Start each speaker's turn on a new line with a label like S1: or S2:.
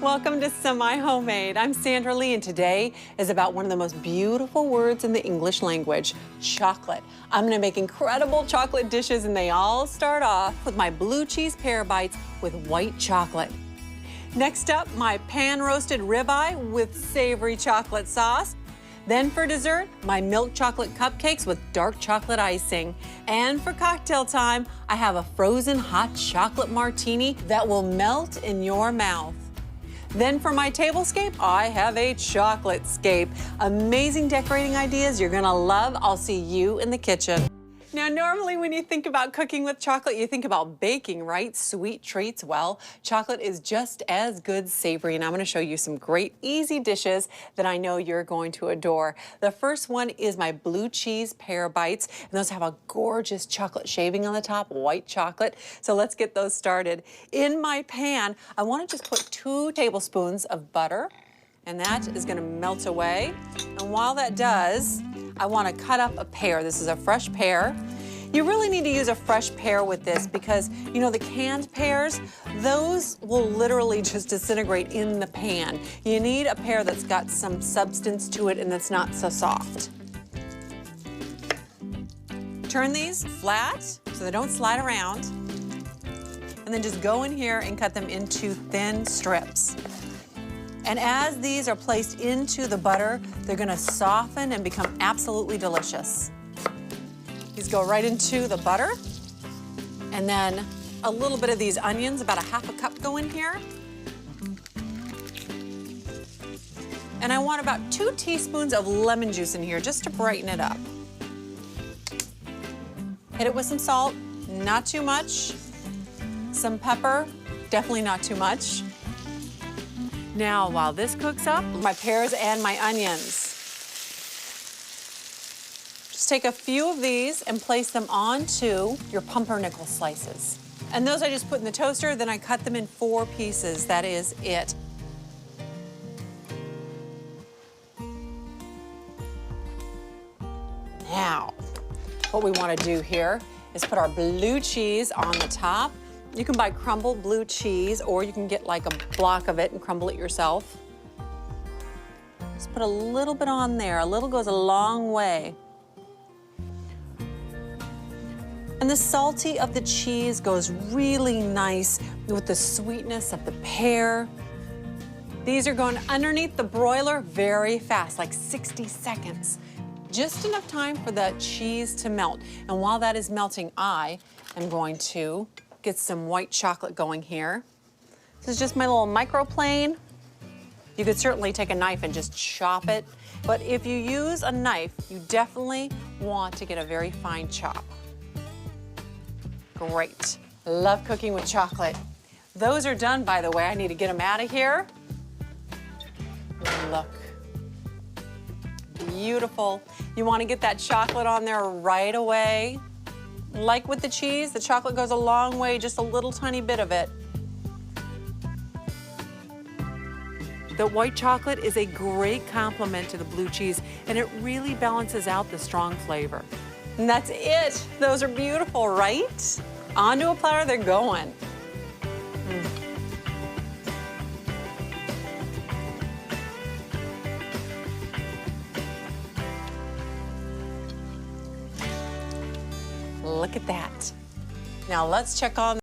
S1: Welcome to Semi-Homemade. I'm Sandra Lee, and today is about one of the most beautiful words in the English language, chocolate. I'm gonna make incredible chocolate dishes, and they all start off with my blue cheese pear bites with white chocolate. Next up, my pan-roasted ribeye with savory chocolate sauce. Then for dessert, my milk chocolate cupcakes with dark chocolate icing. And for cocktail time, I have a frozen hot chocolate martini that will melt in your mouth. Then for my tablescape, I have a chocolate scape. Amazing decorating ideas you're gonna love. I'll see you in the kitchen. Now, normally when you think about cooking with chocolate, you think about baking, right? Sweet treats. Well, chocolate is just as good savory, and I'm gonna show you some great, easy dishes that I know you're going to adore. The first one is my blue cheese pear bites, and those have a gorgeous chocolate shaving on the top, white chocolate. So let's get those started. In my pan, I wanna just put 2 tablespoons of butter, and that is gonna melt away. And while that does, I want to cut up a pear. This is a fresh pear. You really need to use a fresh pear with this because, you know, the canned pears, those will literally just disintegrate in the pan. You need a pear that's got some substance to it and that's not so soft. Turn these flat so they don't slide around, and then just go in here and cut them into thin strips. And as these are placed into the butter, they're gonna soften and become absolutely delicious. These go right into the butter. And then a little bit of these onions, about a half a cup go in here. And I want about 2 teaspoons of lemon juice in here just to brighten it up. Hit it with some salt, not too much. Some pepper, definitely not too much. Now, while this cooks up, my pears and my onions. Just take a few of these and place them onto your pumpernickel slices. And those I just put in the toaster, then I cut them in 4 pieces. That is it. Now, what we want to do here is put our blue cheese on the top. You can buy crumbled blue cheese, or you can get like a block of it and crumble it yourself. Just put a little bit on there. A little goes a long way. And the salty of the cheese goes really nice with the sweetness of the pear. These are going underneath the broiler very fast, like 60 seconds. Just enough time for the cheese to melt. And while that is melting, I am going to get some white chocolate going here. This is just my little microplane. You could certainly take a knife and just chop it, but if you use a knife, you definitely want to get a very fine chop. Great. Love cooking with chocolate. Those are done, by the way. I need to get them out of here. Look. Beautiful. You want to get that chocolate on there right away. Like with the cheese, the chocolate goes a long way, just a little tiny bit of it. The white chocolate is a great complement to the blue cheese, and it really balances out the strong flavor. And that's it. Those are beautiful, right? Onto a platter they're going. Look at that. Now let's check on